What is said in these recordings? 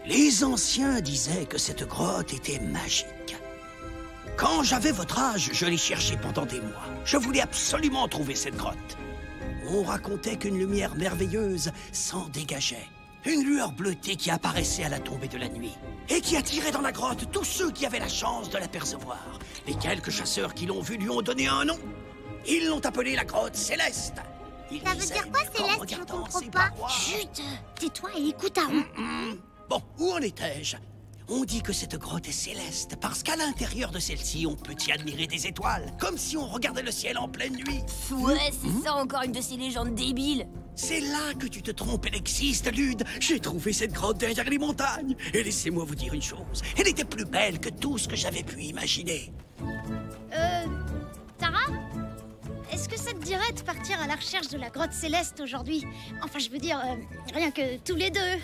Les anciens disaient que cette grotte était magique. Quand j'avais votre âge, je l'ai cherchée pendant des mois. Je voulais absolument trouver cette grotte. On racontait qu'une lumière merveilleuse s'en dégageait. Une lueur bleutée qui apparaissait à la tombée de la nuit. Et qui attirait dans la grotte tous ceux qui avaient la chance de l'apercevoir. Les quelques chasseurs qui l'ont vue lui ont donné un nom. Ils l'ont appelée la grotte céleste. Ça veut dire quoi, Céleste? Je comprends pas. Chut! Tais-toi et écoute Aaron. Bon, où en étais-je? On dit que cette grotte est céleste parce qu'à l'intérieur de celle-ci, on peut y admirer des étoiles, comme si on regardait le ciel en pleine nuit. Ouais, c'est ça encore une de ces légendes débiles. C'est là que tu te trompes, elle existe, Lude. J'ai trouvé cette grotte derrière les montagnes. Et laissez-moi vous dire une chose, elle était plus belle que tout ce que j'avais pu imaginer. Tara? Est-ce que ça te dirait de partir à la recherche de la grotte céleste aujourd'hui? Enfin, je veux dire, rien que tous les deux.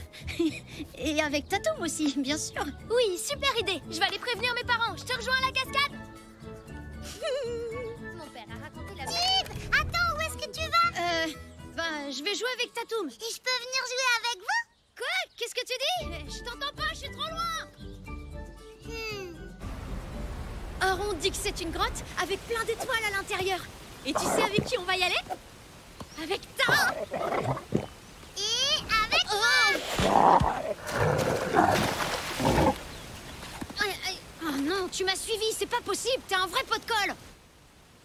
Et avec Tatoum aussi, bien sûr. Oui, super idée. Je vais aller prévenir mes parents. Je te rejoins à la cascade. Mon père a raconté la... Tib! Attends, où est-ce que tu vas? Je vais jouer avec Tatoum. Et je peux venir jouer avec vous? Quoi? Qu'est-ce que tu dis? Je t'entends pas, je suis trop loin. Aaron dit que c'est une grotte avec plein d'étoiles à l'intérieur. Et tu sais avec qui on va y aller? Avec Tara! Et avec moi! Oh non, tu m'as suivi, c'est pas possible, t'es un vrai pot de colle!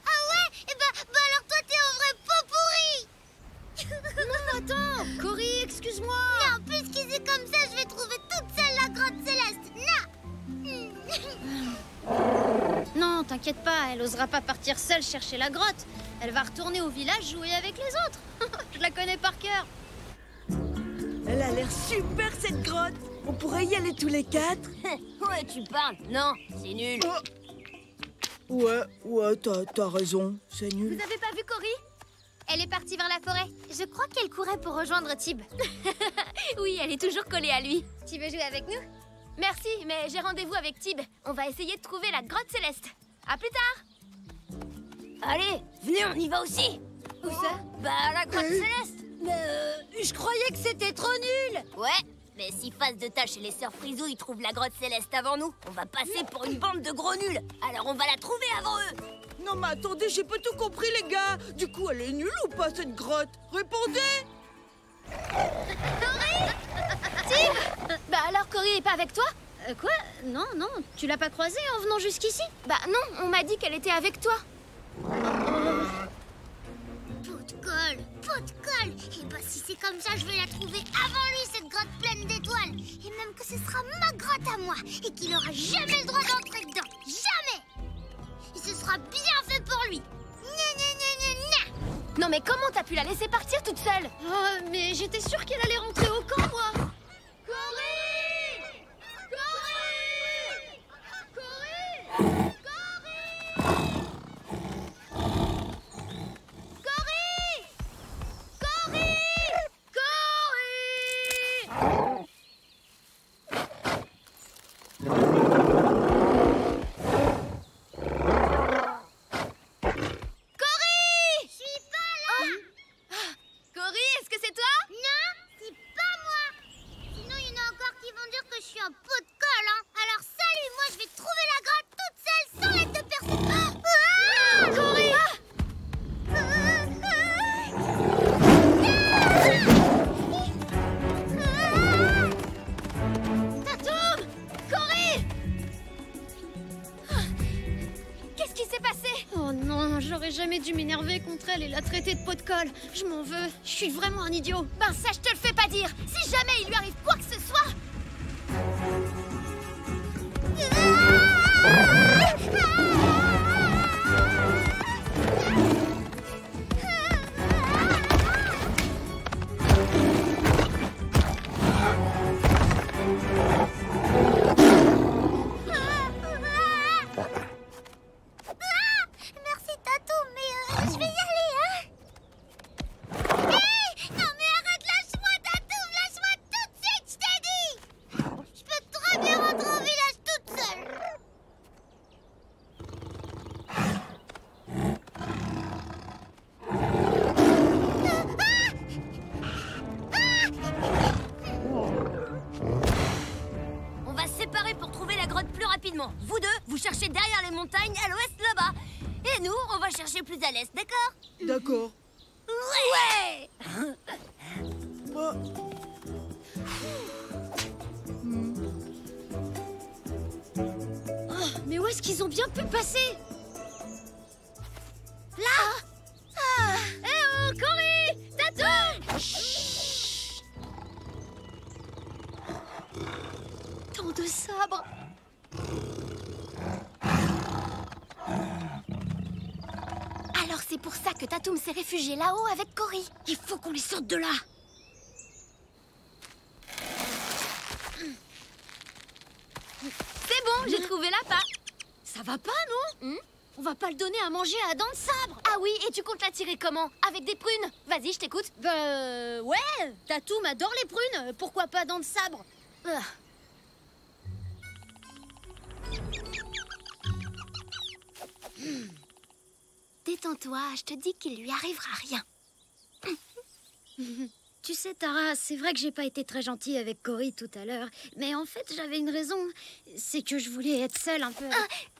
Ah ouais? Eh ben alors toi t'es un vrai pot pourri! Non, attends! Cory, excuse-moi! Non, puisque c'est comme ça, je vais trouver toute seule la grotte céleste! Non! Non, t'inquiète pas, elle osera pas partir seule chercher la grotte. Elle va retourner au village jouer avec les autres. Je la connais par cœur. Elle a l'air super cette grotte. On pourrait y aller tous les quatre. Ouais, tu parles. Non, c'est nul. Ouais, t'as raison, c'est nul. Vous avez pas vu Cory? Elle est partie vers la forêt. Je crois qu'elle courait pour rejoindre Tib. Oui, elle est toujours collée à lui. Tu veux jouer avec nous? Merci, mais j'ai rendez-vous avec Tib. On va essayer de trouver la grotte céleste. À plus tard. Allez, venez, on y va aussi. Où ça? Bah, la grotte céleste. Mais je croyais que c'était trop nul. Ouais, mais si Face de Tâche et les sœurs Frisou ils trouvent la grotte céleste avant nous, on va passer pour une bande de gros nuls. Alors on va la trouver avant eux. Non mais attendez, j'ai pas tout compris les gars. Du coup, elle est nulle ou pas cette grotte? Répondez! Tib! Bah alors Cory est pas avec toi? Quoi? Non, tu l'as pas croisée en venant jusqu'ici? Bah non, on m'a dit qu'elle était avec toi. Pot de colle. Et bah si c'est comme ça, je vais la trouver avant lui, cette grotte pleine d'étoiles. Et même que ce sera ma grotte à moi. Et qu'il aura jamais le droit d'entrer dedans. Jamais. Et ce sera bien fait pour lui. Non mais comment t'as pu la laisser partir toute seule? Oh, mais j'étais sûre qu'elle allait rentrer au camp, moi. Jamais dû m'énerver contre elle et la traiter de pot de colle. Je m'en veux. Je suis vraiment un idiot. Ben ça, je te le fais pas dire. Si jamais il lui arrive quoi que ce soit... à l'est, d'accord? D'accord. Ouais! Bah. Oh, mais où est-ce qu'ils ont bien pu passer? Là! Eh oh, Cory! Tatou! Tant de sabres! Alors c'est pour ça que Tatoum s'est réfugié là-haut avec Cory. Il faut qu'on les sorte de là. C'est bon, j'ai trouvé l'appât. Ça va pas, non? On va pas le donner à manger à dents de sabre. Ah oui, et tu comptes l'attirer comment? Avec des prunes? Vas-y, je t'écoute. Ouais, Tatoum adore les prunes. Pourquoi pas dents de sabre? Détends-toi, je te dis qu'il lui arrivera rien. Tu sais, Tara, c'est vrai que j'ai pas été très gentille avec Cory tout à l'heure. Mais en fait, j'avais une raison. C'est que je voulais être seule un peu.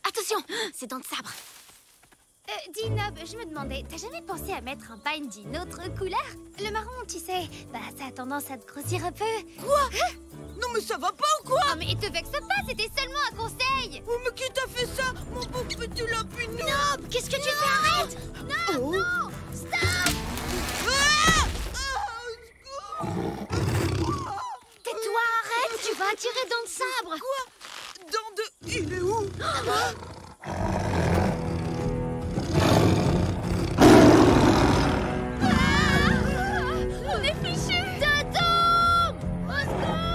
Attention, c'est dents de sabre. Dis, Nob, je me demandais, t'as jamais pensé à mettre un pagne d'une autre couleur? Le marron, tu sais, bah ça a tendance à te grossir un peu. Quoi? Non mais ça va pas ou quoi? Oh mais te vexe pas, c'était seulement un conseil. Oh mais qui t'a fait ça? Mon pauvre petit lapinou! Nob, qu'est-ce que tu fais? Arrête! Non, Oh. non, stop! Tais-toi, arrête, tu vas attirer dents de sabre. Quoi? Dents de... Il est où? On est fichus! Tatoum! Au secours!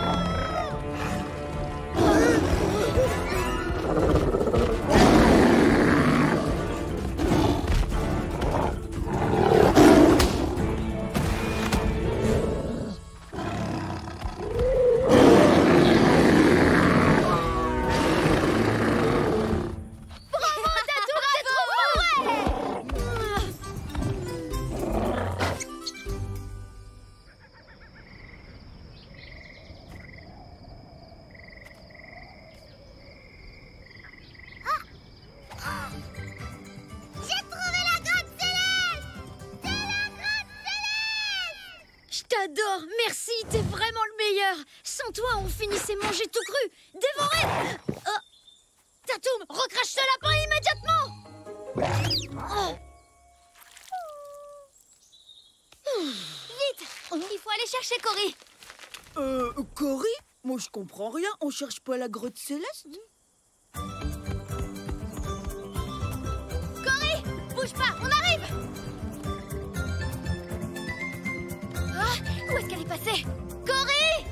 Bravo, Tatoum, t'es trop fort! J'ai trouvé la grotte céleste! C'est la grotte céleste! Je t'adore, merci, t'es vraiment le meilleur. Sans toi, on finissait manger tout cru, dévoré. Oh. Tatoum, recrache ce lapin immédiatement. Oh. Vite! Il faut aller chercher Cory. Cory? Moi je comprends rien, on cherche pas la grotte céleste? Cory! Bouge pas, on arrive! Ah, où est-ce qu'elle est passée? Cory!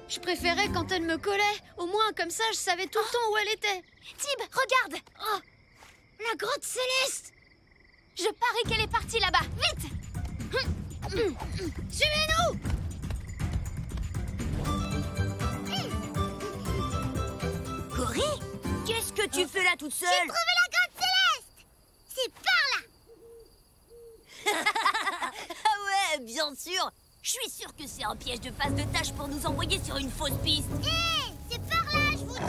Je préférais quand elle me collait. Au moins, comme ça, je savais tout le temps où elle était. Tib, regarde! Oh, la grotte céleste. Je parie qu'elle est partie là-bas. Vite! Suivez-nous. Cory? Qu'est-ce que tu fais là toute seule? J'ai trouvé la grotte céleste! C'est par là! Ah ouais, bien sûr! Je suis sûre que c'est un piège de face de tâche pour nous envoyer sur une fausse piste. Hé! C'est par là, je vous dis!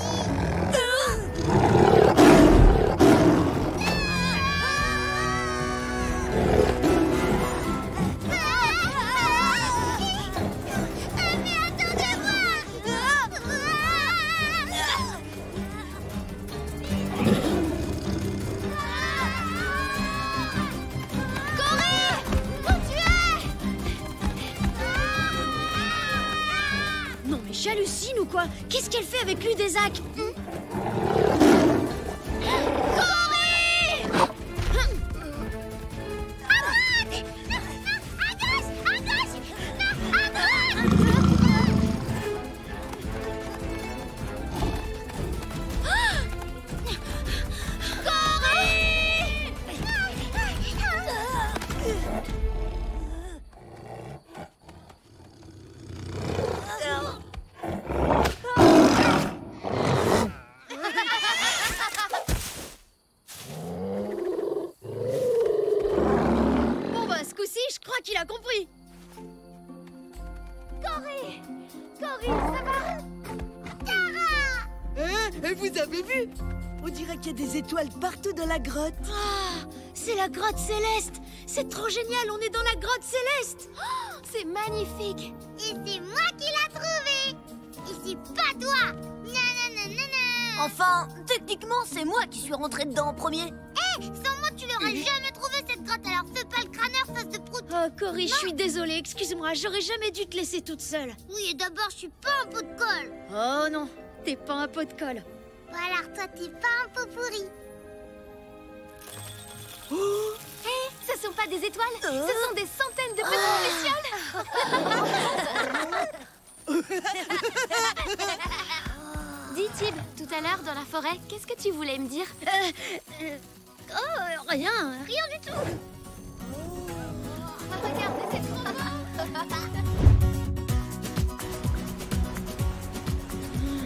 Mais attendez-moi! Cory! Où tu es? Non mais j'hallucine ou quoi? Qu'est-ce qu'elle fait avec lui des Cory! À droite! À gauche! À gauche! Non, à droite! Bon bah ce coup-ci, je crois qu'il a compris. Cory! Cory, ça va? Et vous avez vu? On dirait qu'il y a des étoiles partout dans la grotte. Ah, C'est la grotte céleste! C'est trop génial, on est dans la grotte céleste! Oh, c'est magnifique! Et c'est moi qui l'ai trouvé! Et c'est pas toi! Nananana. Enfin, techniquement, c'est moi qui suis rentrée dedans en premier. Sans moi, tu l'aurais jamais trouvé cette grotte, alors fais pas le crâneur face de prout! Oh, Cory, je suis désolée, excuse-moi, j'aurais jamais dû te laisser toute seule. Oui, et d'abord, je suis pas un pot de colle! Oh non, t'es pas un pot de colle. Bon, alors toi, t'es pas un pot pourri! Hé, ce sont pas des étoiles, ce sont des centaines de petites lucioles. Dis Tib, tout à l'heure dans la forêt, qu'est-ce que tu voulais me dire? Rien du tout. Regardez, c'est trop beau.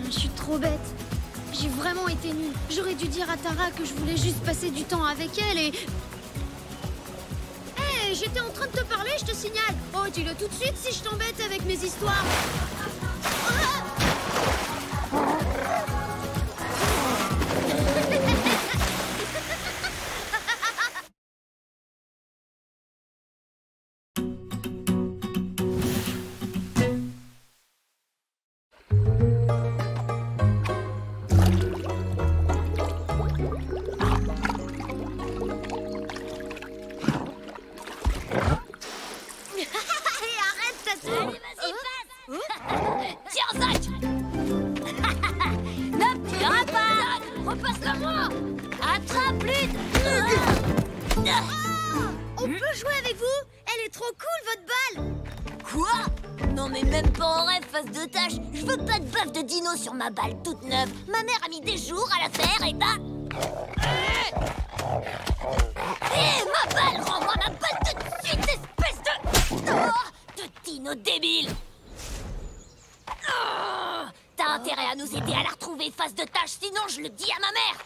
Je suis trop bête. J'ai vraiment été nulle. J'aurais dû dire à Tara que je voulais juste passer du temps avec elle et... Hé, j'étais en train de te parler, je te signale. Oh, dis-le tout de suite si je t'embête avec mes histoires. On peut jouer avec vous? Elle est trop cool, votre balle! Quoi? Non mais même pas en rêve, face de tâche. Je veux pas de baffe de dino sur ma balle toute neuve. Ma mère a mis des jours à la faire et bah... ma balle! Rends-moi ma balle tout de suite, espèce de... Oh, de dino débile! Oh, t'as intérêt à nous aider à la retrouver, face de tâche, sinon je le dis à ma mère!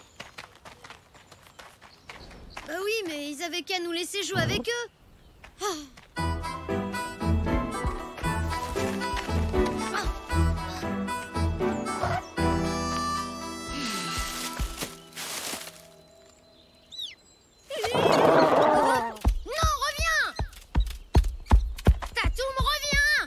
Bah oui, mais ils avaient qu'à nous laisser jouer avec eux. Non, reviens! Tatoum, reviens!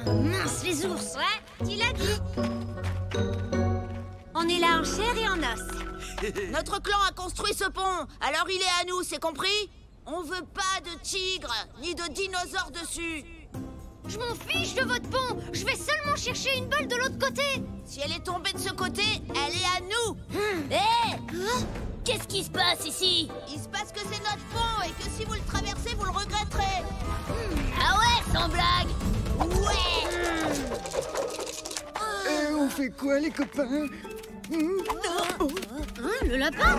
Mince, les ours. Ouais, tu l'as dit. On est là en chair et en os. Notre clan a construit ce pont, alors il est à nous, c'est compris? On veut pas de tigres, ni de dinosaures dessus. Je m'en fiche de votre pont. Je vais seulement chercher une balle de l'autre côté. Si elle est tombée de ce côté, elle est à nous. Hé! Qu'est-ce qui se passe ici? Il se passe que c'est notre pont et que si vous le traversez, vous le regretterez. Ah ouais, sans blague! Ouais! On fait quoi, les copains? Le lapin.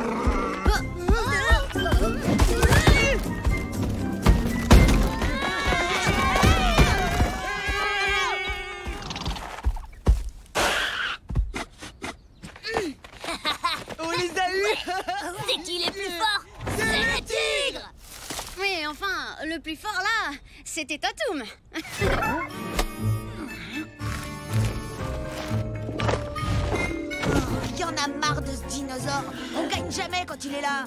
On les a eus. C'est qui les plus forts? C'est le tigre! Mais enfin, le plus fort là, c'était Tatoum. Il y en a marre de ce dinosaure. On gagne jamais quand il est là.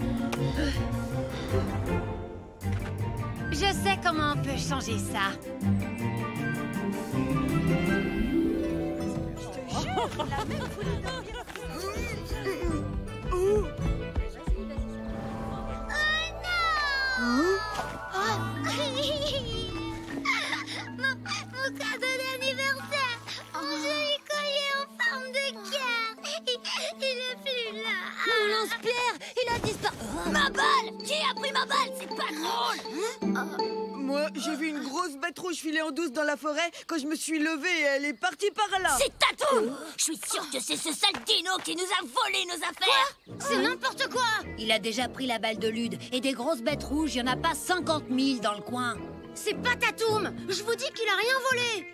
Je sais comment on peut changer ça. Mon cadeau d'anniversaire! Mon joli collier en forme de cœur! Il est plus là! Mon lance-pierre, il a disparu. Ma balle! Qui a pris ma balle? C'est pas drôle! Moi, j'ai vu une grosse bête rouge filer en douce dans la forêt. Quand je me suis levée, elle est partie par là. C'est Tatoum! Je suis sûre que c'est ce sale dino qui nous a volé nos affaires! C'est n'importe quoi. Il a déjà pris la balle de Lude. Et des grosses bêtes rouges, il n'y en a pas 50 000 dans le coin. C'est pas Tatoum. Je vous dis qu'il a rien volé.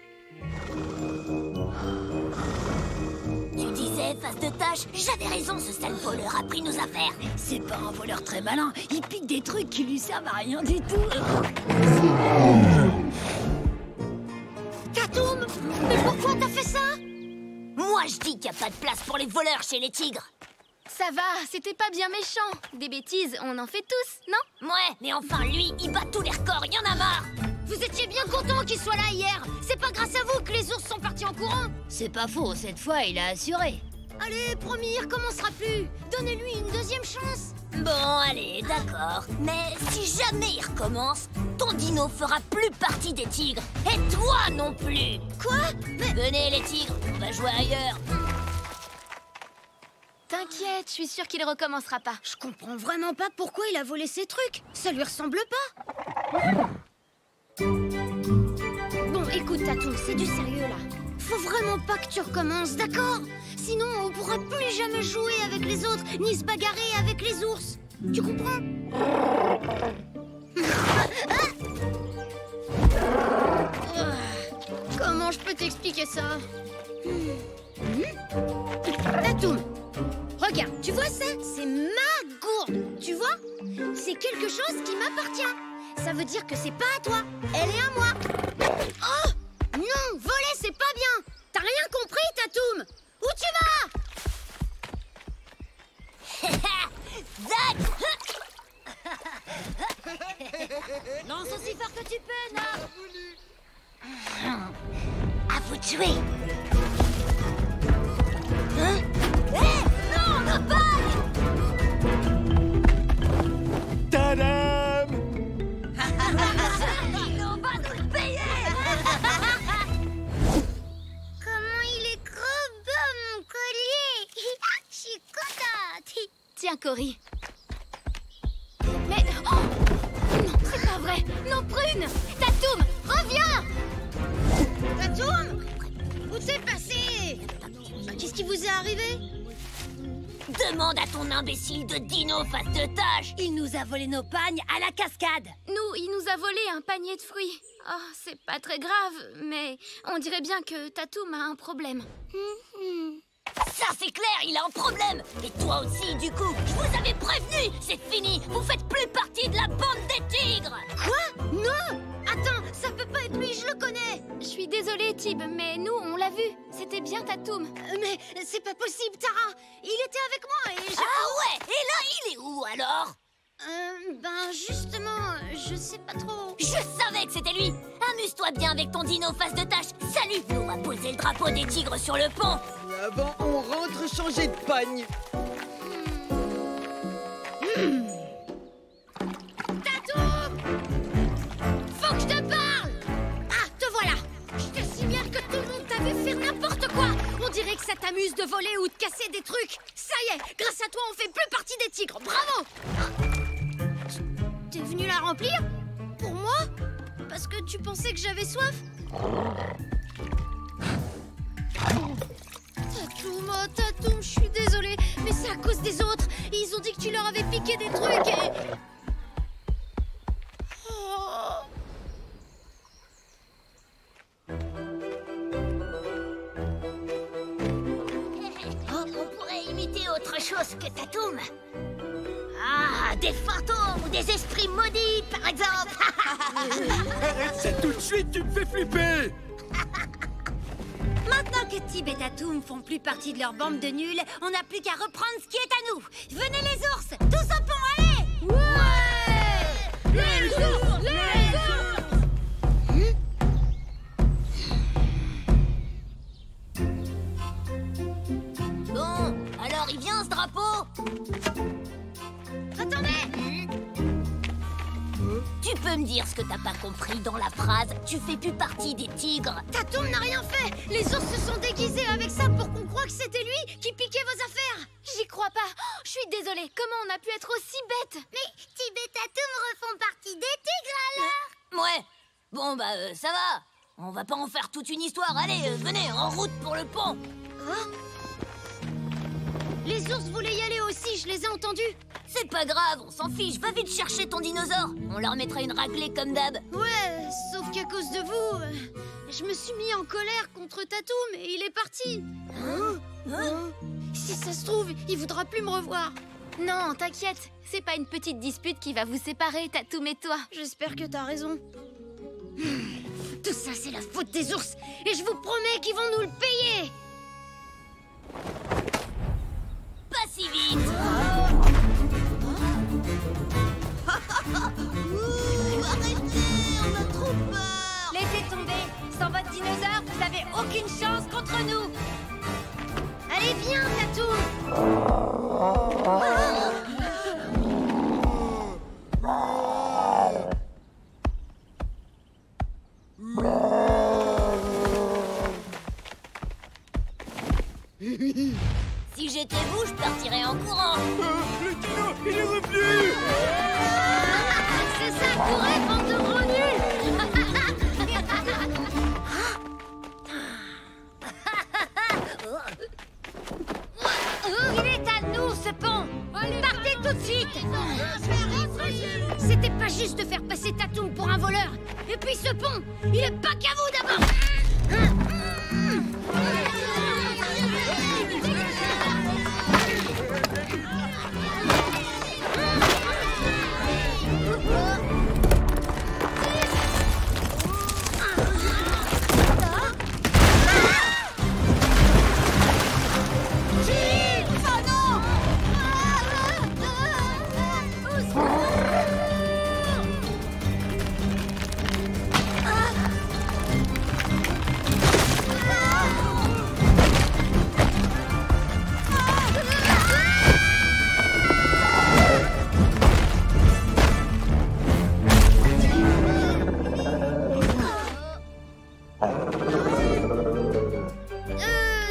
Tu disais vrai, face de tâche. J'avais raison, ce sale voleur a pris nos affaires. C'est pas un voleur très malin. Il pique des trucs qui lui servent à rien du tout. Tatoum, mais pourquoi t'as fait ça? Moi, je dis qu'il n'y a pas de place pour les voleurs chez les tigres. Ça va, c'était pas bien méchant. Des bêtises, on en fait tous, non? Ouais, mais enfin, lui, il bat tous les records, y en a marre. Vous étiez bien content qu'il soit là hier. C'est pas grâce à vous que les ours sont partis en courant. C'est pas faux, cette fois, il a assuré. Allez, promis, il recommencera plus. Donnez-lui une deuxième chance. Bon, allez, d'accord. Mais si jamais il recommence, ton dino fera plus partie des tigres. Et toi non plus. Quoi? Mais Venez, les tigres, on va jouer ailleurs. t'inquiète, je suis sûre qu'il recommencera pas. Je comprends vraiment pas pourquoi il a volé ces trucs. Ça lui ressemble pas. Bon, écoute, Tatoum, c'est du sérieux là. Faut vraiment pas que tu recommences, d'accord? Sinon, on pourra plus jamais jouer avec les autres, ni se bagarrer avec les ours. Tu comprends? Comment je peux t'expliquer ça? Tatoum, regarde, tu vois ça? C'est ma gourde, tu vois? C'est quelque chose qui m'appartient. Ça veut dire que c'est pas à toi, elle est à moi. Oh! Non, voler, c'est pas bien. T'as rien compris, Tatoum? Où tu vas? Zach! Lance aussi fort que tu peux, Nard. À vous de jouer. Hein? Hé! Non, nos bagues! Tadam! On va nous le payer! Comment il est trop beau, mon collier. Je suis contente. Tiens, Cory. Mais... Oh non, c'est pas vrai. Non, Prune. Tatoum, reviens. Tatoum? Où t'es passé? Qu'est-ce qui vous est arrivé? Demande à ton imbécile de dino face de tâche. Il nous a volé nos pagnes à la cascade. Nous, il nous a volé un panier de fruits. Oh, c'est pas très grave, mais on dirait bien que Tatoum a un problème. Ça, c'est clair, il a un problème. Et toi aussi, du coup. Je vous avais prévenu. C'est fini. Vous faites plus partie de la bande des tigres. Quoi? Non! Attends, ça peut pas être lui, je le connais. Je suis désolée, Tib, mais nous, on l'a vu. C'était bien Tatoum. Mais c'est pas possible, Tara. Il était avec moi et j'ai... Ah ouais. Et là, il est où alors? Ben justement, je sais pas trop. Je savais que c'était lui. Amuse-toi bien avec ton dino face de tâche. Salut. Nous, on va poser le drapeau des tigres sur le pont. Avant, on rentre changer de pagne. Tatoum! Faut que je te parle! Ah, te voilà! Je te signale que tout le monde t'a vu faire n'importe quoi! On dirait que ça t'amuse de voler ou de casser des trucs! Ça y est, grâce à toi, on fait plus partie des tigres! Bravo! T'es venu la remplir? Pour moi? Parce que tu pensais que j'avais soif? Tatoum, oh Tatoum, je suis désolée, mais c'est à cause des autres. Ils ont dit que tu leur avais piqué des trucs et... Oh. On pourrait imiter autre chose que Tatoum. Ah, des fantômes ou des esprits maudits, par exemple. Arrête ça tout de suite, tu me fais flipper! Maintenant que Tib et Tatoum font plus partie de leur bande de nuls, on n'a plus qu'à reprendre ce qui est à nous. Venez les ours, tous au pont, allez! Ouais! Les ours! Les ours! Bon, alors il vient ce drapeau. Attendez! Tu peux me dire ce que t'as pas compris dans la phrase? Tu fais plus partie des tigres. Tatoum n'a rien fait! Les ours se sont déguisés avec ça pour qu'on croie que c'était lui qui piquait vos affaires! J'y crois pas. Oh, je suis désolée. Comment on a pu être aussi bête? Mais Tib et Tatoum refont partie des tigres alors. Ouais. Bon, bah, ça va. On va pas en faire toute une histoire. Allez, venez, en route pour le pont. Les ours voulaient y aller aussi, je les ai entendus! C'est pas grave, on s'en fiche. Va vite chercher ton dinosaure. On leur mettra une raclée comme d'hab. Ouais, sauf qu'à cause de vous, je me suis mis en colère contre Tatoum et il est parti. Si ça se trouve, il voudra plus me revoir. Non, t'inquiète, c'est pas une petite dispute qui va vous séparer, Tatoum et toi. J'espère que t'as raison. Tout ça, c'est la faute des ours. Et je vous promets qu'ils vont nous le payer. Pas si vite. Arrêtez, on a trop peur. Laissez tomber. Sans votre dinosaure, vous avez aucune chance contre nous. Allez, viens, Tatoum. Si j'étais vous, je partirais en courant. Le dino, il est revenu. C'est ça, courez, bande de gros nuls. Il est à nous, ce pont. Partez tout de suite. C'était pas juste de faire passer Tatoum pour un voleur. Et puis ce pont, il est pas qu'à vous d'abord.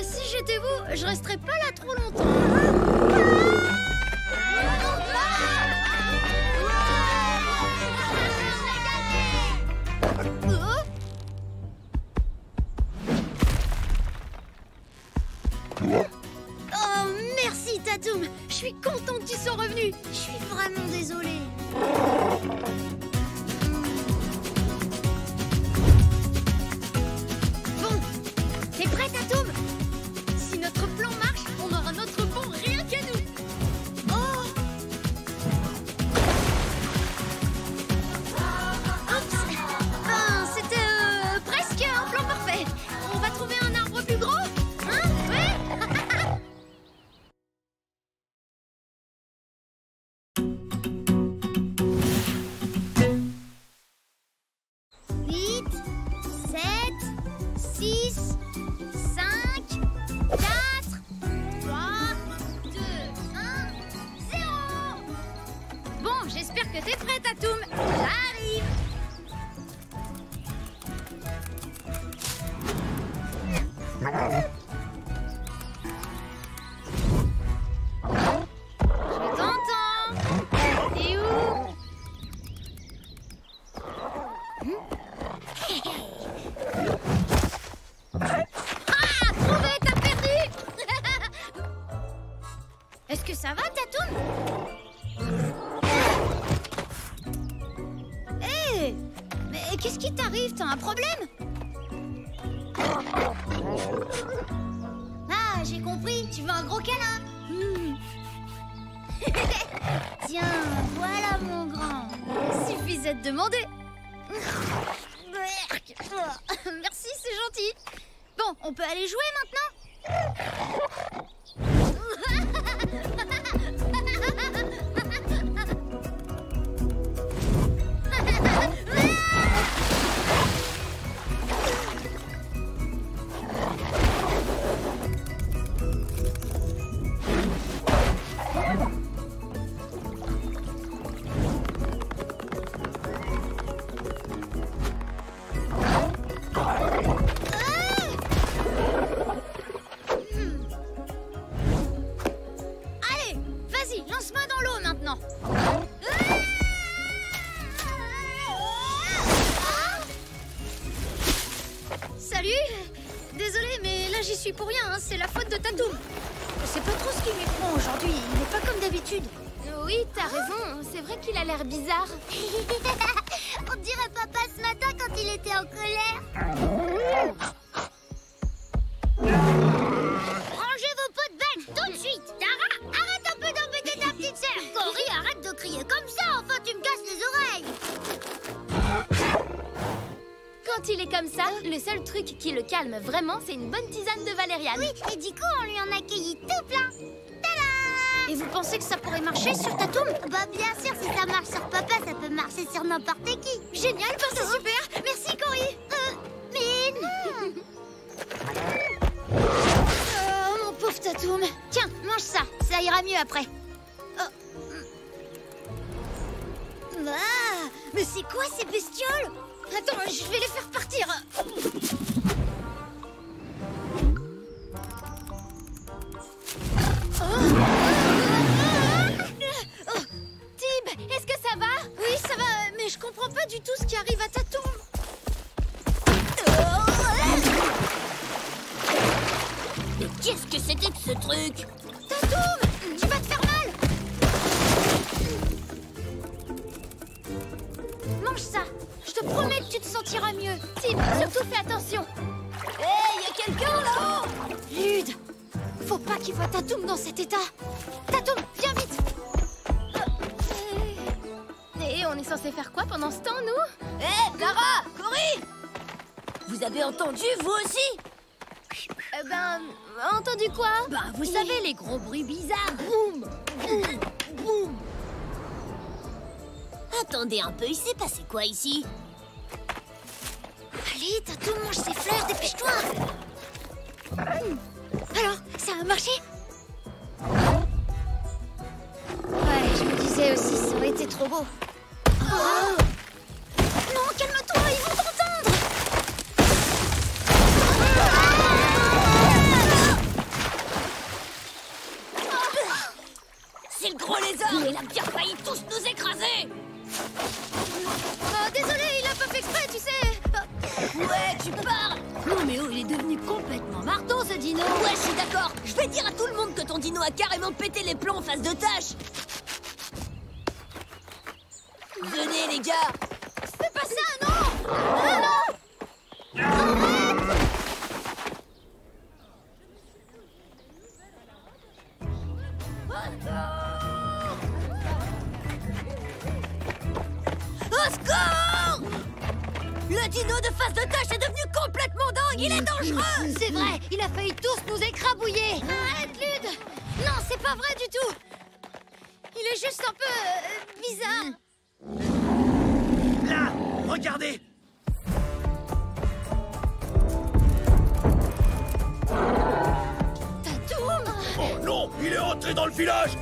Si j'étais vous, je resterais pas là trop longtemps. Oh, merci Tatoum. Je suis contente qu'ils soient revenus. Je suis vraiment désolée. Bon, t'es prêt Tatoum? Si notre plan marche, on aura notre pont rien qu'à nous. Oh! Oups! Ben, c'était presque un plan parfait. On va trouver un arbre plus gros? Hein? Ouais? Huit, 7, 6, 5, 4, 3, 2, 1, 0. Bon, j'espère que t'es prêt, Tatoum. J'arrive. Je t'entends. T'es où? Ah, trouvé, t'as perdu. Est-ce que ça va, Tatoum? Hé, mais qu'est-ce qui t'arrive? T'as un problème? Ah, j'ai compris, tu veux un gros câlin. Tiens, voilà mon grand. Suffisait de demander. Merci, c'est gentil. Bon, on peut aller jouer maintenant? Allez, vas-y, lance-moi dans l'eau maintenant. Salut. Désolée, mais là j'y suis pour rien, hein. C'est la faute de Tatoum. Je sais pas trop ce qu'il lui prend aujourd'hui. Il n'est pas comme d'habitude. Oui, t'as raison, c'est vrai qu'il a l'air bizarre. On dirait papa ce matin quand il était en colère. Rangez vos pots de balle tout de suite. de crier comme ça, enfin tu me casses les oreilles. Quand il est comme ça, le seul truc qui le calme vraiment, c'est une bonne tisane de valériane. Oui, et du coup on lui en a cueilli tout plein. Tada! Et vous pensez que ça pourrait marcher sur Tatoum? Bah bien sûr, si ça marche sur papa, ça peut marcher sur n'importe qui. Génial, bah c'est super. Merci, Cory. Mais non. Oh, mon pauvre Tatoum. Tiens, mange ça. Ça ira mieux après. Ah, mais c'est quoi ces bestioles? Attends, je vais les faire partir. Tib, est-ce que ça va? Oui, ça va, mais je comprends pas du tout ce qui arrive à Tatoum. Mais qu'est-ce que c'était que ce truc? Tatoum, tu vas te faire mal. Mange ça. Je te promets que tu te sentiras mieux. Tib, surtout fais attention. Hé, y a quelqu'un là-haut? Lude, faut pas qu'il voit Tatoum dans cet état. Tatoum, viens vite. Et on est censé faire quoi pendant ce temps, nous? Hé, Clara, Cory, vous avez entendu, vous aussi? Entendu quoi? Ben, vous savez, les gros bruits bizarres. Boum, boum, boum. Attendez un peu, il s'est passé quoi ici? Allez, Tatoum, mange ses fleurs, dépêche-toi. Alors, ça a marché? Ouais, je me disais aussi, ça aurait été trop beau. Oh non, calme-toi, ils vont t'entendre. C'est le gros lézard, il a bien failli tous nous écraser. Désolé, il a pas fait exprès, tu sais. Ouais, tu parles. Non mais oh, il est devenu complètement marteau ce dino. Ouais, je suis d'accord. Je vais dire à tout le monde que ton dino a carrément pété les plombs en face de tâche. Venez, les gars. Fais pas ça, non. Non. Au secours! Le dino de face de tâche est devenu complètement dingue. Il est dangereux. C'est vrai, il a failli tous nous écrabouiller. Arrête, Lude. Non, c'est pas vrai du tout. Il est juste un peu bizarre. Là, regardez. Tatoum. Oh non, il est entré dans le village.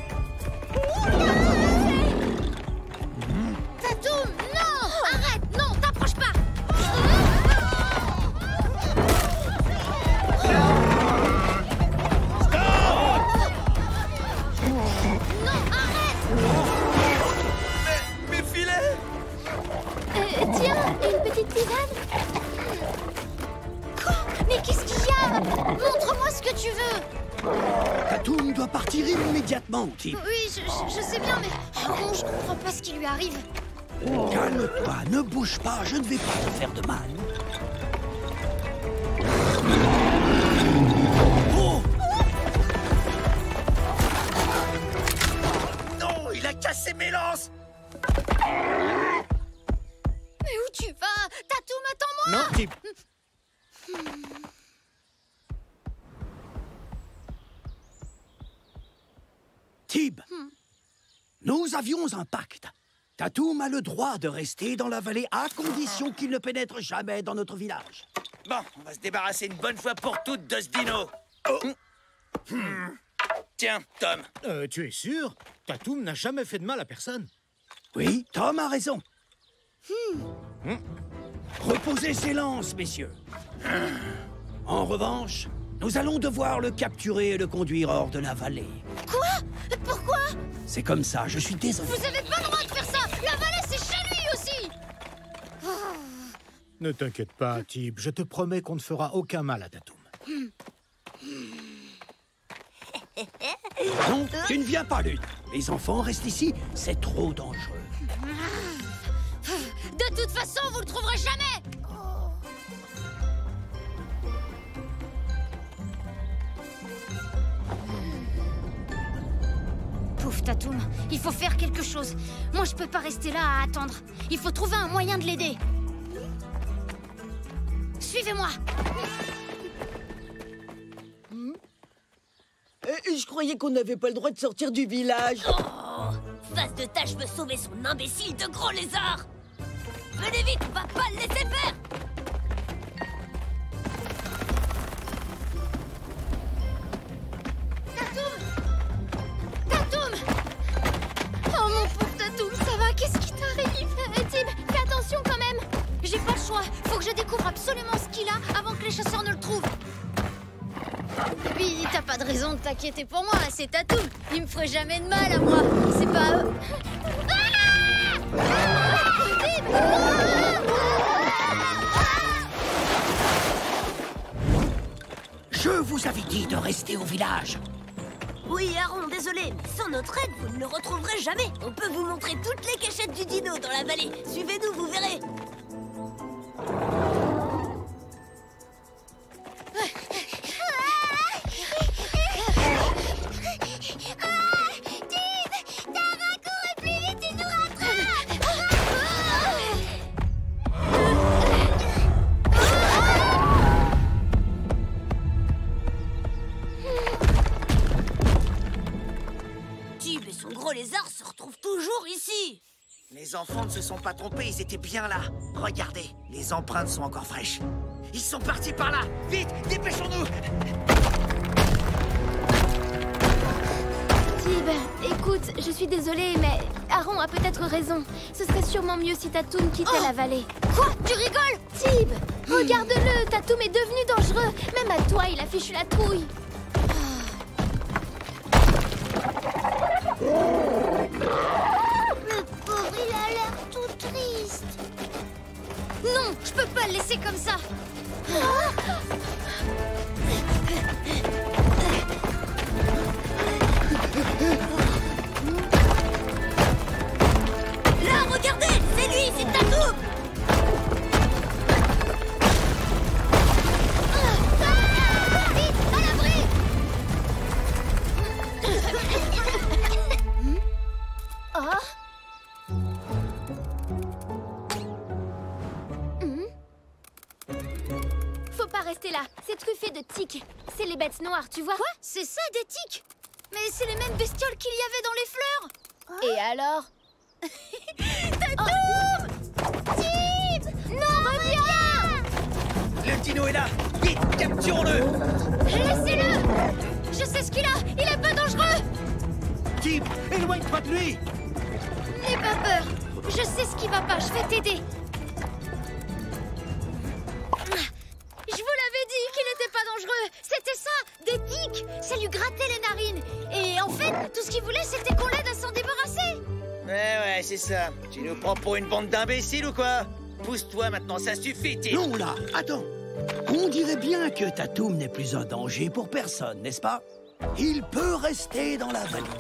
Tatoum, non. Arrête, non, t'approches pas. Non, arrête. Mes filets. Tiens, une petite tisane? Quoi? Mais qu'est-ce qu'il y a? Montre-moi ce que tu veux. Tatoum doit partir immédiatement, Tib. Oui, je sais bien, mais bon, je comprends pas ce qui lui arrive. Calme-toi, ne bouge pas, je ne vais pas te faire de mal. Oh non, il a cassé mes lances. Mais où tu vas? Tatoum, attends-moi. Non, Tib. Tib, nous avions un pacte. Tatoum a le droit de rester dans la vallée à condition qu'il ne pénètre jamais dans notre village. Bon, on va se débarrasser une bonne fois pour toutes de ce dino. Tiens, Tom. Tu es sûr? Tatoum n'a jamais fait de mal à personne. Oui, Tom a raison. Reposez ses lances, messieurs. En revanche, nous allons devoir le capturer et le conduire hors de la vallée. Quoi? Pourquoi? C'est comme ça, je suis désolé. Vous avez pas le droit de faire ça. La vallée, c'est chez lui aussi. Ne t'inquiète pas, Tib. Je te promets qu'on ne fera aucun mal à Tatoum. Non, tu ne viens pas, Lune. Les enfants restent ici, c'est trop dangereux. De toute façon, vous le trouverez jamais. Pouf Ouf, Tatoum, il faut faire quelque chose. Moi, je peux pas rester là à attendre. Il faut trouver un moyen de l'aider. Suivez-moi. Je croyais qu'on n'avait pas le droit de sortir du village. Oh, Face de Tâche veut sauver son imbécile de gros lézard. Venez vite, on va pas le laisser faire. Tatoum! Oh mon pauvre Tatoum, ça va? Qu'est-ce qui t'arrive? Tib, fais attention quand même. J'ai pas le choix. Faut que je découvre absolument ce qu'il a avant que les chasseurs ne le trouvent. Et puis, t'as pas de raison de t'inquiéter pour moi, c'est Tatoum. Il me ferait jamais de mal à moi. C'est pas eux. Je vous avais dit de rester au village. Oui, Aaron, désolé, mais sans notre aide, vous ne le retrouverez jamais. On peut vous montrer toutes les cachettes du dino dans la vallée. Suivez-nous, vous verrez. Tib et son gros lézard se retrouvent toujours ici. Les enfants ne se sont pas trompés, ils étaient bien là. Regardez, les empreintes sont encore fraîches. Ils sont partis par là. Vite, dépêchons-nous. Tib, écoute, je suis désolée, mais Aaron a peut-être raison. Ce serait sûrement mieux si Tatoum quittait la vallée. Quoi? Tu rigoles? Tib, regarde-le, Tatoum est devenu dangereux. Même à toi, il a fichu la trouille. Le pauvre, il a l'air tout triste. Non, je peux pas le laisser comme ça. Là, regardez, c'est lui, c'est Tatoum. Vite, à l'abri. Faut pas rester là, c'est truffé de tiques. C'est les bêtes noires, tu vois? Quoi? C'est ça, des tiques? Mais c'est les mêmes bestioles qu'il y avait dans les fleurs. Et alors? Le dino est là. Vite, capturons-le. Laissez-le. Je sais ce qu'il a. Il est pas dangereux. Tib, éloigne-toi de lui. N'aie pas peur. Je sais ce qui va pas. Je vais t'aider. Je vous l'avais dit qu'il n'était pas dangereux. C'était ça, des tiques. Ça lui grattait les narines. Et en fait, tout ce qu'il voulait, c'était qu'on l'aide à s'en débarrasser. Ouais, c'est ça. Tu nous prends pour une bande d'imbéciles ou quoi? Pousse-toi maintenant, ça suffit, Tib. Non, là, attends. On dirait bien que Tatoum n'est plus un danger pour personne, n'est-ce pas? Il peut rester dans la vallée.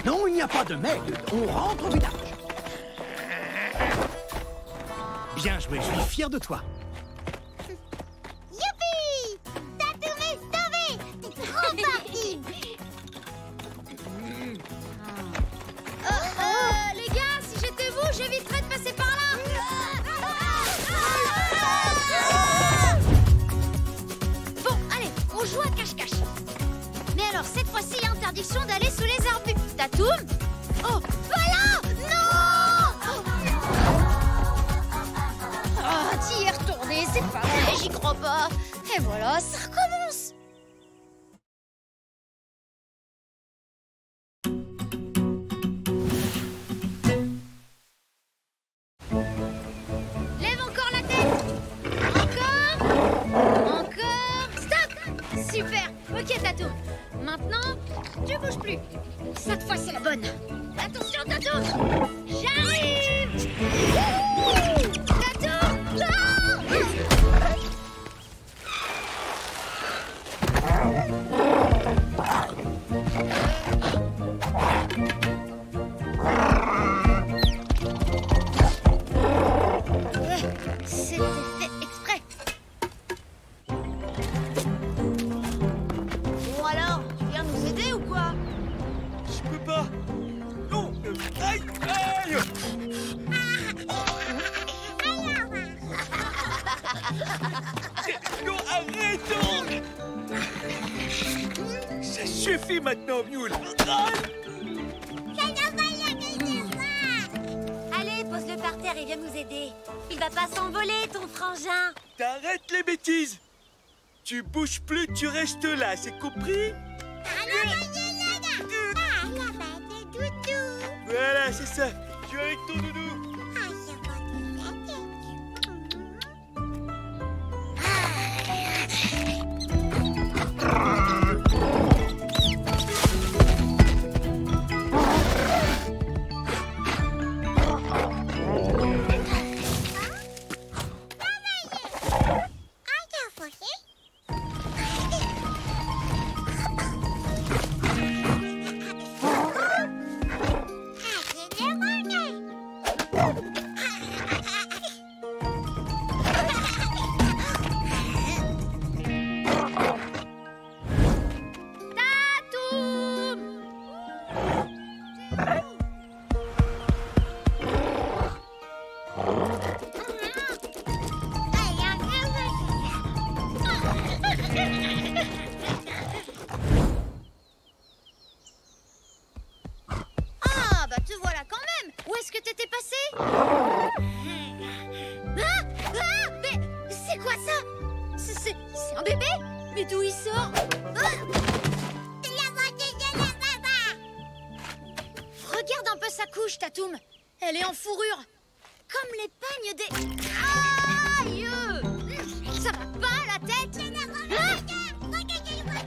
Non, il n'y a pas de mais. On rentre au village. Bien joué, je suis fier de toi. Youpi! Tatoum est sauvé! T'es trop parti! Les gars, si j'étais vous, j'éviterais de passer par là. Bon, allez, on joue à cache-cache. Mais alors, cette fois-ci, interdiction d'aller sous les arbustes. Tatoum? Oh, voilà! Non! Oh, t'y es retourné, c'est pas vrai, j'y crois pas. Et voilà, ça recommence. Lève encore la tête. Encore. Stop. Super. Ok, Tatoum. Maintenant, tu bouges plus. Cette fois, c'est la bonne. Attention, Tatoum. J'arrive. Tatoum. Non. C'était fait exprès. Bon alors, tu viens nous compris maintenant, Mule. Allez, pose-le par terre et viens nous aider. Il va pas s'envoler, ton frangin. T'arrêtes les bêtises. Tu bouges plus, tu restes là, c'est compris? Voilà, c'est ça. Tu es avec ton doudou. Ah, bah te voilà quand même. Où est-ce que t'étais passé? Mais c'est quoi ça? C'est un bébé? Mais d'où il sort? Regarde un peu sa couche, Tatoum. Elle est en fourrure. Comme les pagnes des... Aïe! Ça va pas la tête?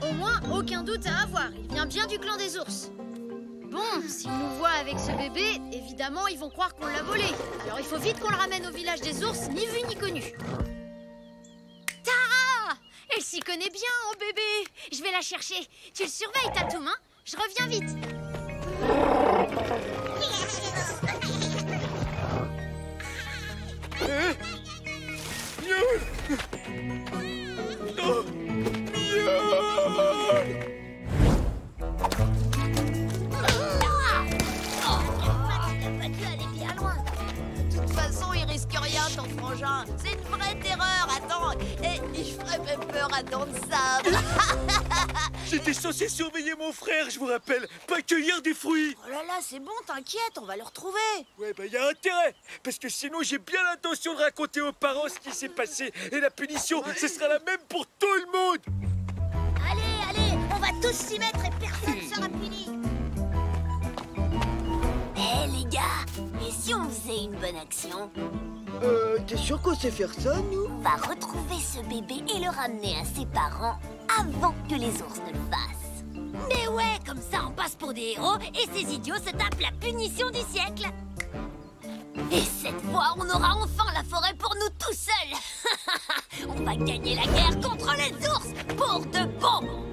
Au moins, aucun doute à avoir. Il vient bien du clan des ours. Bon, s'ils nous voient avec ce bébé, évidemment, ils vont croire qu'on l'a volé. Alors il faut vite qu'on le ramène au village des ours, ni vu ni connu. Tara! Elle s'y connaît bien en bébé. Je vais la chercher. Tu le surveilles, Tatoum, hein? Je reviens vite. Oh, De toute façon, il risque rien, ton frangin. C'est une vraie terreur, attends. Et il ferait même peur à Dents de Sabre. j'étais censé surveiller mon frère, je vous rappelle, pas cueillir des fruits. Oh là là, c'est bon, t'inquiète, on va le retrouver. Ouais, bah y a intérêt, parce que sinon j'ai bien l'intention de raconter aux parents ce qui s'est passé. Et la punition, ce sera la même pour tout le monde. Allez, on va tous s'y mettre et personne sera puni. Eh les gars, et si on faisait une bonne action? T'es sûr qu'on sait faire ça, nous? On va retrouver ce bébé et le ramener à ses parents avant que les ours ne le fassent. Mais ouais, comme ça on passe pour des héros et ces idiots se tapent la punition du siècle. Et cette fois, on aura enfin la forêt pour nous tout seuls. On va gagner la guerre contre les ours pour de bon.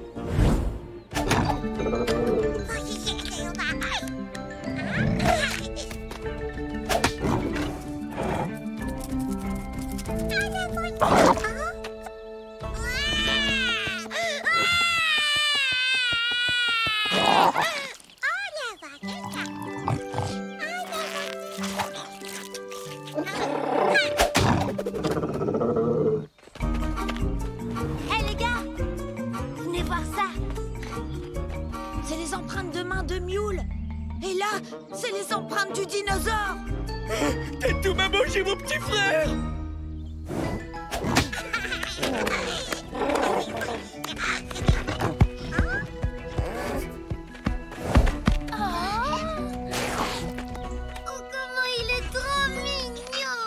Hé les gars, venez voir ça. C'est les empreintes de mains de Mule. Et là, c'est les empreintes du dinosaure. T'as tout m'a mangé mon petit frère. Oh, comment il est trop mignon!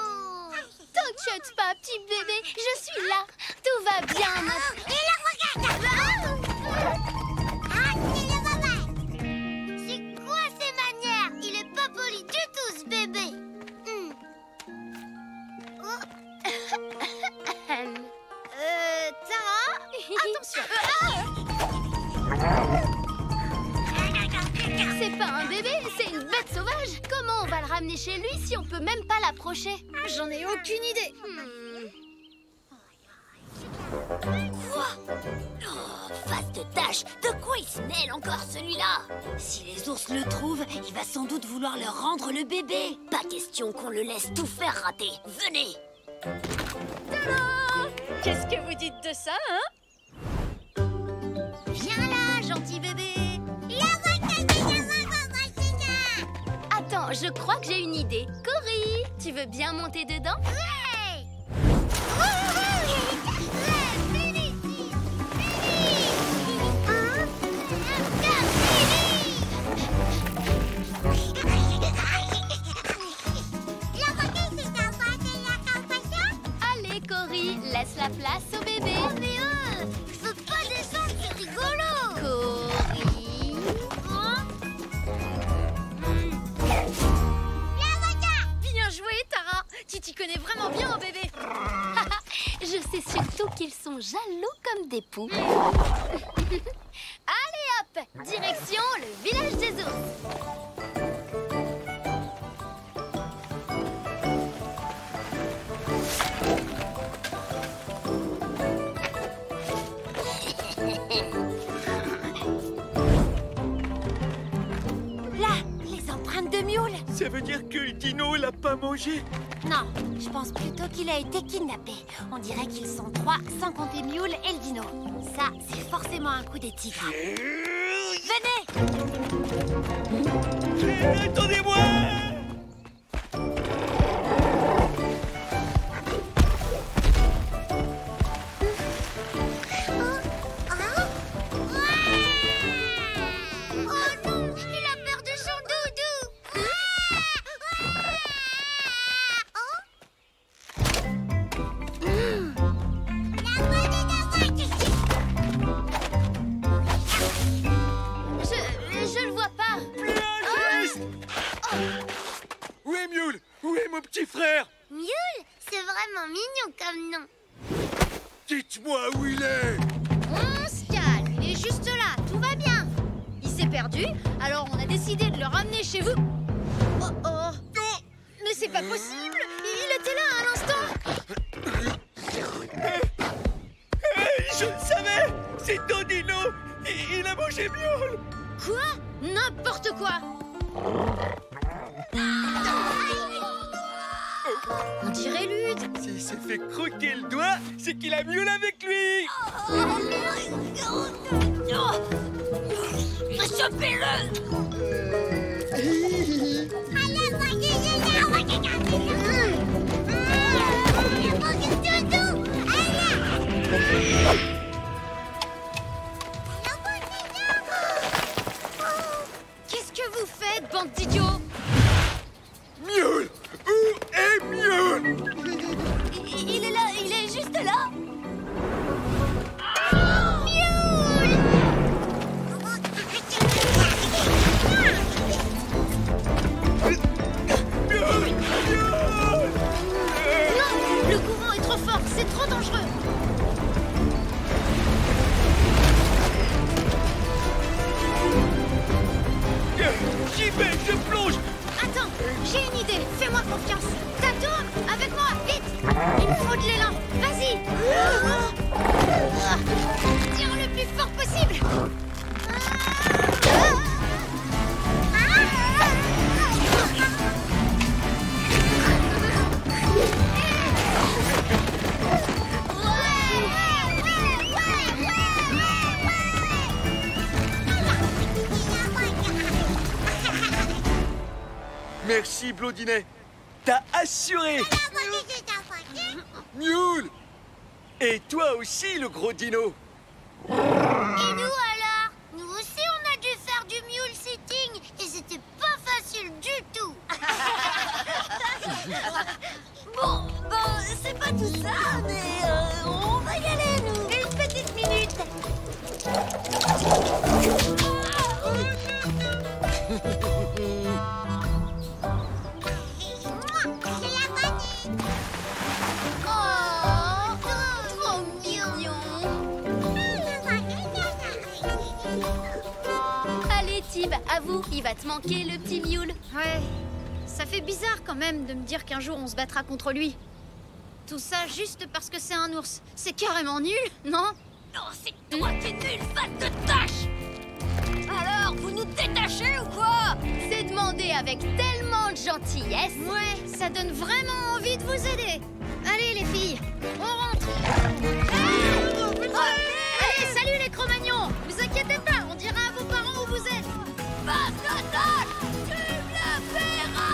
T'inquiète pas, petit bébé, je suis là. Tout va bien, mon frère. Et là, regarde! Ah, c'est le baba! C'est quoi ces manières? Il est pas poli du tout, ce bébé! Oh. Tara, attention. C'est pas un bébé, c'est une bête sauvage. Comment on va le ramener chez lui si on peut même pas l'approcher? J'en ai aucune idée. Quoi? Oh, face de tâche, de quoi il se mêle encore celui-là? Si les ours le trouvent, il va sans doute vouloir leur rendre le bébé. Pas question qu'on le laisse tout faire rater. Venez! Qu'est-ce que vous dites de ça, hein? Viens là, gentil bébé. je crois que j'ai une idée. Cory, tu veux bien monter dedans? Ouais! Allez, Cory, laisse la place au bébé. Oh, mais je veux pas descendre, c'est rigolo! Cory. Bien joué, Tara. Tu t'y connais vraiment bien au bébé. Je sais surtout qu'ils sont jaloux comme des poux. Allez hop, direction le village des ours. Là, les empreintes de Mule. Ça veut dire que le dino l'a pas mangé? Non, je pense plutôt qu'il a été kidnappé. On dirait qu'ils sont 3, sans compter Mule et le dino. Ça, c'est forcément un coup des tigres. Venez! Attendez-moi! Oh non, il a perdu son doudou. Je le vois pas. Où est Mule? Où est mon petit frère? Mule, c'est vraiment mignon comme nom. Dites-moi où il est! On se calme, il est juste là, tout va bien. Il s'est perdu, alors on a décidé de le ramener chez vous. Oh oh. Mais c'est pas possible, il était là à l'instant. Hey, je le savais! C'est ton dino! Il a mangé Mule! Quoi? N'importe quoi. On dirait Lude. S'il s'est fait croquer le doigt, c'est qu'il a Mule avec lui! Qu'est-ce que vous faites, bande d'idiots? Mule! Où est Mule? Il est là, il est juste là. Non, le courant est trop fort, c'est trop dangereux. J'y vais, je plonge! Attends, j'ai une idée, fais-moi confiance. Tato, avec moi, vite. Il me faut de l'élan, vas-y. Tire le plus fort possible. Merci, Blondinet. T'as assuré! Mule! Et toi aussi, le gros dino! Et nous alors? Nous aussi on a dû faire du mule sitting et c'était pas facile du tout. Bon, c'est pas tout ça, mais on va y aller, nous. Une petite minute. Trop mignon. Allez, Tib, avoue, il va te manquer le petit Mule. Ouais, ça fait bizarre quand même de me dire qu'un jour on se battra contre lui. Tout ça juste parce que c'est un ours. C'est carrément nul, non? Non, c'est toi qui es nul, fan de tâche. Alors, vous nous détachez ou quoi? C'est demandé avec tellement de gentillesse. Ouais, ça donne vraiment envie de vous aider. Allez les filles, on rentre. Allez, salut les Cro-Magnons. Vous inquiétez pas, on dira à vos parents où vous êtes. Passe la tâche. Tu me la feras.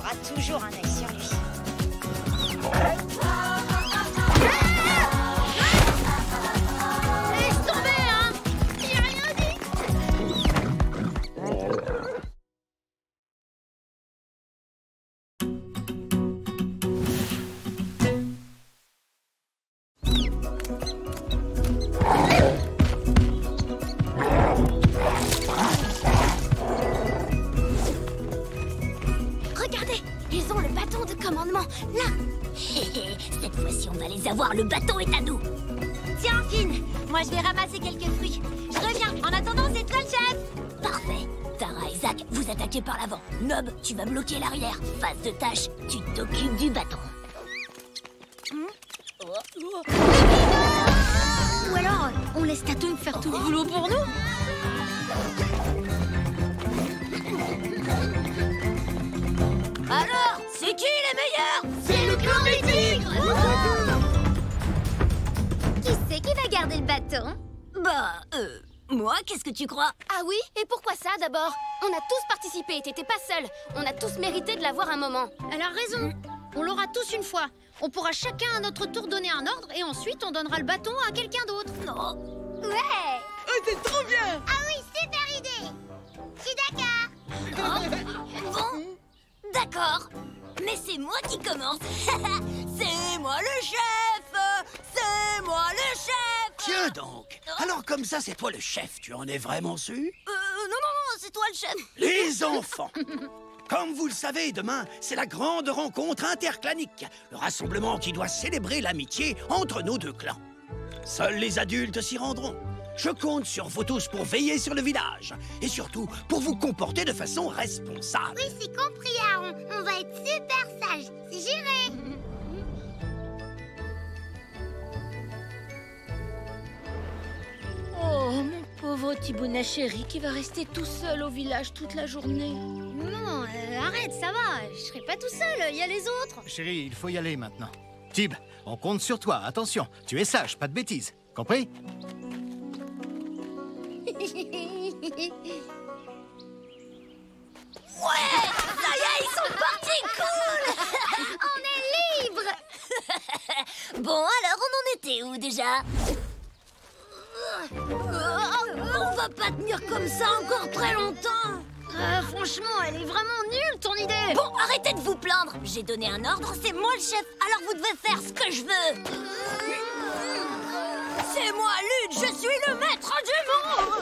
aura toujours un œil sur lui. Laisse tomber, hein! J'ai rien dit! Regardez, ils ont le bâton de commandement, là. Cette fois-ci, on va les avoir, le bâton est à nous. Tiens, Finn, moi je vais ramasser quelques fruits. Je reviens, en attendant, c'est toi le chef. Parfait. Tara et Zach, vous attaquez par l'avant. Nob, tu vas bloquer l'arrière. Phase de tâche, tu t'occupes du bâton. Ou alors, on laisse Tatum faire tout le boulot pour nous? Alors, c'est qui les meilleurs? C'est le clan des tigres! Qui c'est qui va garder le bâton? Bah, moi, qu'est-ce que tu crois? Ah oui? Et pourquoi ça d'abord? On a tous participé, t'étais pas seul. On a tous mérité de l'avoir un moment. Elle a raison. On l'aura tous une fois. On pourra chacun à notre tour donner un ordre et ensuite on donnera le bâton à quelqu'un d'autre. Non. Ouais! Oh, c'est trop bien! Ah oui, super idée! Je suis d'accord! Bon, d'accord. Mais c'est moi qui commence. C'est moi le chef! C'est moi le chef! Tiens donc. Alors comme ça, c'est toi le chef. Tu en es vraiment sûr? Non, c'est toi le chef. Les enfants! Comme vous le savez, demain, c'est la grande rencontre interclanique. Le rassemblement qui doit célébrer l'amitié entre nos deux clans. Seuls les adultes s'y rendront. Je compte sur vous tous pour veiller sur le village. Et surtout, pour vous comporter de façon responsable. Oui, c'est compris, Aaron. On va être super sages. C'est géré. Oh, mon pauvre Thibounet chéri qui va rester tout seul au village toute la journée. Non, arrête, ça va. Je serai pas tout seul, il y a les autres. Chérie, il faut y aller maintenant. Tib, on compte sur toi. Attention, tu es sage, pas de bêtises. Compris? Ouais, ça y est, ils sont partis, cool. On est libre. Bon, alors, on en était où déjà? On va pas tenir comme ça encore très longtemps. Franchement, elle est vraiment nulle ton idée. Bon, arrêtez de vous plaindre. J'ai donné un ordre, c'est moi le chef, alors vous devez faire ce que je veux. C'est moi, Lude, je suis le maître du monde.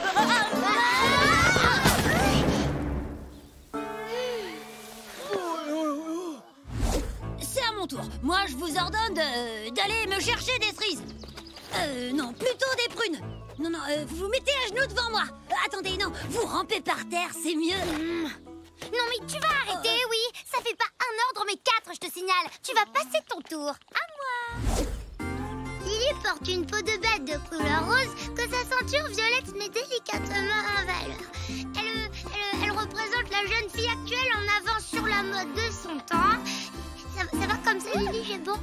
C'est à mon tour. Moi, je vous ordonne d'aller me chercher des cerises. Non, plutôt des prunes. Non, vous vous mettez à genoux devant moi. Attendez, non, vous rampez par terre, c'est mieux. Non, mais tu vas arrêter, oui. Ça fait pas un ordre, mais 4, je te signale. Tu vas passer ton tour. À moi. Lily porte une peau de bête de couleur rose que sa ceinture violette met délicatement en valeur. Elle représente la jeune fille actuelle en avance sur la mode de son temps. Ça va comme ça, Lily, j'ai bon.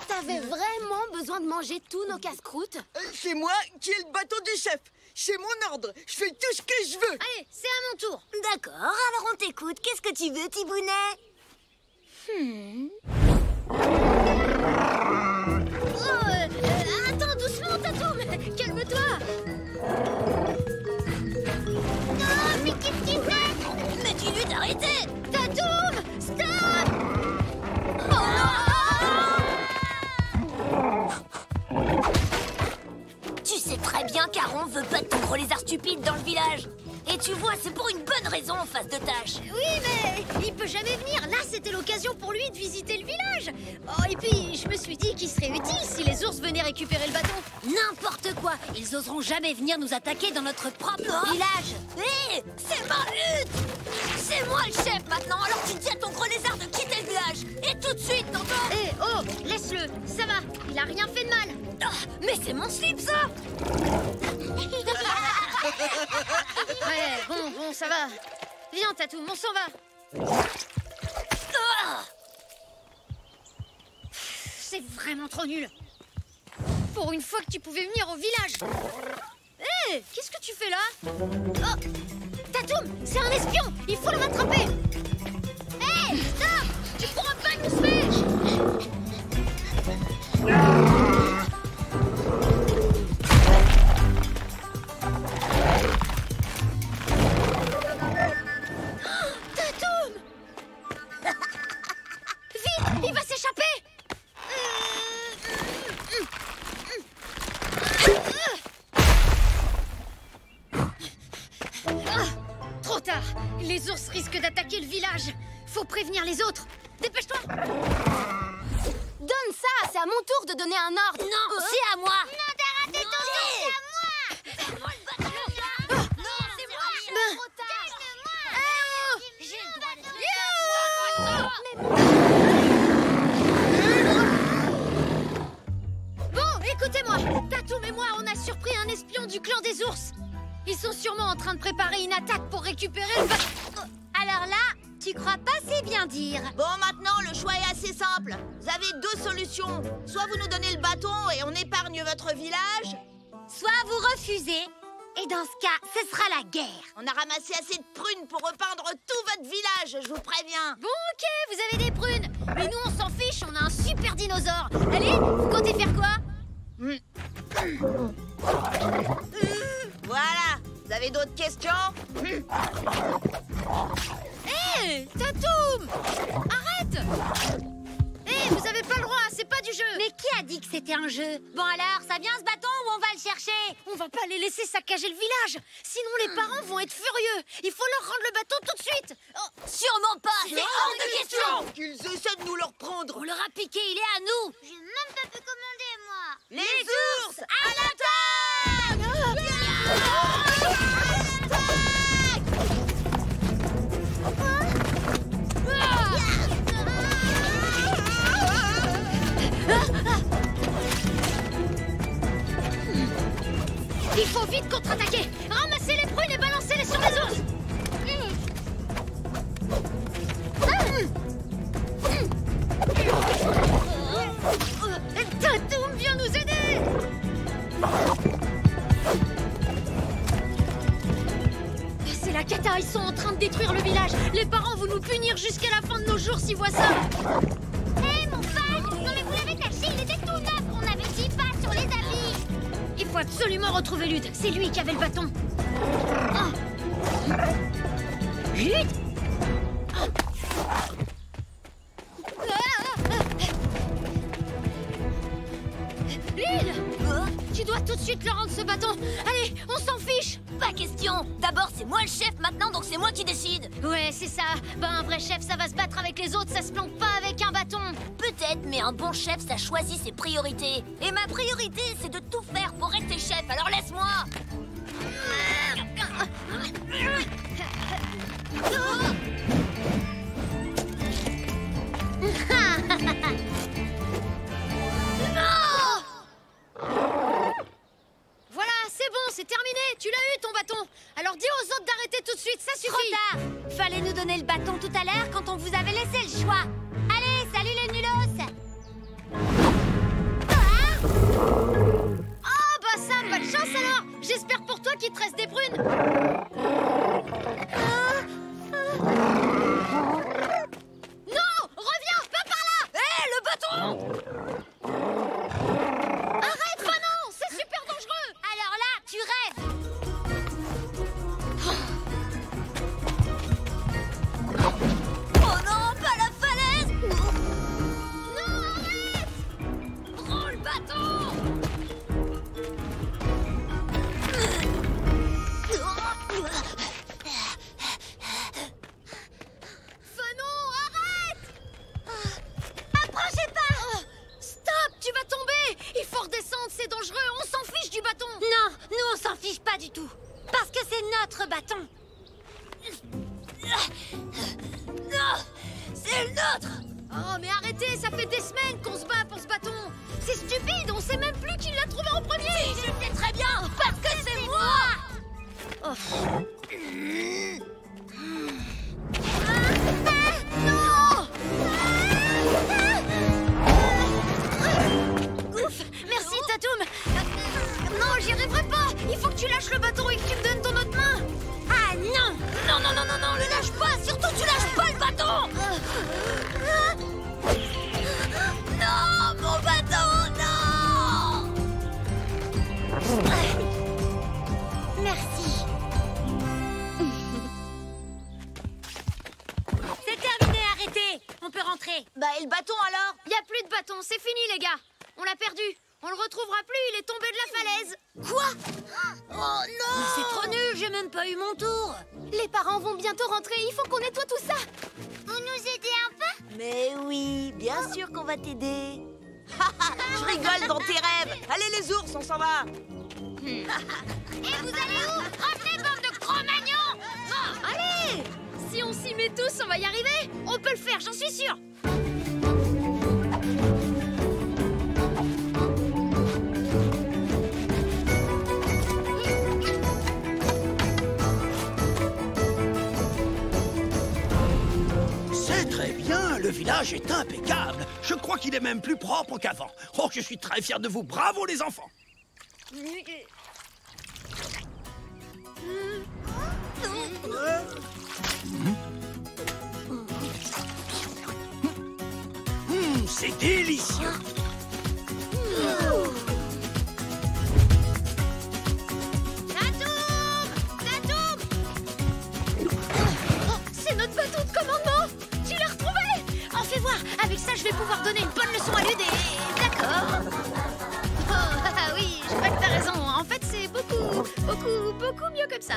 T'avais vraiment besoin de manger tous nos casse-croûtes? C'est moi qui ai le bâton du chef. C'est mon ordre. Je fais tout ce que je veux. Allez, c'est à mon tour. D'accord, alors on t'écoute. Qu'est-ce que tu veux, Thibounet? Attends, doucement, Tatum. Calme-toi. Non, mais qu'est-ce qu'il fait? Mais dis-lui d'arrêter. Tatum, stop. Tu sais très bien qu'Aaron veut pas de ton gros lézard stupide dans le village. Et tu vois, c'est pour une bonne raison en face de tâche. Oui, mais il peut jamais venir. Là, c'était l'occasion pour lui de visiter le village. Oh, et puis, je me suis dit qu'il serait utile si les ours venaient récupérer le bâton. N'importe quoi. Ils oseront jamais venir nous attaquer dans notre propre village. Hé, c'est ma lutte. C'est moi le chef maintenant. Alors tu dis à ton gros lézard de quitter le village. Et tout de suite, t'entends? Hé, oh, laisse-le. Ça va, il a rien fait de mal. Ah, mais c'est mon slip, ça. Ouais, bon, ça va. Viens, Tatum, on s'en va. Ah, C'est vraiment trop nul. Pour une fois que tu pouvais venir au village. Hé, qu'est-ce que tu fais là? Oh, Tatoum, c'est un espion. Il faut le rattraper. Hé, stop. Tu pourras pas nous faire. Tatoum. Vite, il va s'échapper. Trop tard. Les ours risquent d'attaquer le village. Faut prévenir les autres. Dépêche-toi. Donne ça, c'est à mon tour de donner un ordre. Non, c'est à moi. Non, t'as raté ton tour, c'est à moi. Fais-moi le bâton. Non, c'est moi. Trop tard. J'ai le droit de Bon, écoutez-moi. Tatoum et moi, on a surpris un espion du clan des ours. Ils sont sûrement en train de préparer une attaque pour récupérer le bâton. Alors là, tu crois pas si bien dire. Bon, maintenant, le choix est assez simple. Vous avez deux solutions. Soit vous nous donnez le bâton et on épargne votre village. Soit vous refusez, et dans ce cas, ce sera la guerre. On a ramassé assez de prunes pour repeindre tout votre village, je vous préviens. Bon, ok, vous avez des prunes. Mais nous, on s'en fiche, on a un super dinosaure. Allez, vous comptez faire quoi? Voilà. Vous avez d'autres questions? Hé, Tatoum! Arrête! Hé, vous avez pas le droit, c'est pas du jeu. Mais qui a dit que c'était un jeu? Bon alors, ça vient ce bâton ou on va le chercher? On va pas les laisser saccager le village. Sinon, les parents vont être furieux. Il faut leur rendre le bâton tout de suite. Oh. Sûrement pas, c'est hors de question. Qu'ils essaient de nous le reprendre. On leur a piqué, il est à nous. J'ai même pas pu commander, moi. Les ours, à l'attaque! Il faut vite contre-attaquer. Ramassez les prunes et balancez-les sur les ours. Tatoum, viens nous aider. C'est la cata, ils sont en train de détruire le village. Les parents vont nous punir jusqu'à la fin de nos jours s'ils voient ça. Hé, mon fan! Non, mais vous l'avez caché, il était tout neuf. On avait 10 pas sur les habits. Il faut absolument retrouver Lude. C'est lui qui avait le bâton. Oh. Lude? Lude! Tu dois tout de suite leur rendre ce bâton. Allez, on s'en fiche. Pas question. D'abord, c'est moi le chef maintenant, donc c'est moi qui décide. Ouais, c'est ça. Ben, un vrai chef, ça va se battre avec les autres. Ça se plante pas avec un bâton. Peut-être, mais un bon chef, ça choisit ses priorités. Et ma priorité, c'est de tout faire pour rester chef, alors laisse-moi. Voilà, c'est bon, c'est terminé. Tu l'as eu, ton bâton. Alors dis aux autres d'arrêter tout de suite, ça suffit. Trop tard. Fallait nous donner le bâton tout à l'heure quand on vous avait laissé le choix. Allez, salut les nulos. Oh, bah Sam, pas de chance alors. J'espère pour toi qu'il te reste des prunes. Non, reviens, pas par là. Hé, le bâton! Arrête, Fanon, c'est super dangereux. Alors là, tu rêves. Oh non, pas la falaise! Non, arrête. Prends le bâton! Fanon, arrête. Approchez pas! Stop, tu vas tomber. Il faut redescendre, c'est dangereux. On s'en fiche du bâton. Non, nous on s'en fiche pas du tout. Parce que c'est notre bâton. Non, c'est le nôtre! Oh, mais arrêtez, ça fait des semaines qu'on se bat pour ce bâton. C'est stupide, on sait même plus qui l'a trouvé en premier. Je sais très bien, parce que c'est moi! Oh. Ouf, merci Tatoum. Non, j'y arriverai pas. Il faut que tu lâches le bâton et que tu me donnes ton autre main. Ah non! retrouver. Bah, et le bâton alors? Y a plus de bâton, c'est fini les gars. On l'a perdu. On le retrouvera plus, il est tombé de la falaise. Quoi? Oh non! Mais c'est trop nul, j'ai même pas eu mon tour. Les parents vont bientôt rentrer, il faut qu'on nettoie tout ça. Vous nous aidez un peu? Mais oui, bien sûr qu'on va t'aider. Je rigole dans tes rêves. Allez les ours, on s'en va. Et vous allez où? Revenez, bande de Cro-Magnons! Allez! Si on s'y met tous, on va y arriver. On peut le faire, j'en suis sûre. C'est très bien, le village est impeccable. Je crois qu'il est même plus propre qu'avant. Oh, je suis très fier de vous. Bravo les enfants. C'est délicieux. C'est notre bâton de commandement. Tu l'as retrouvé? Oh, fais voir. Avec ça, je vais pouvoir donner une bonne leçon à Lud et... D'accord. Oh, oui, je crois que t'as raison. En fait, c'est beaucoup mieux comme ça.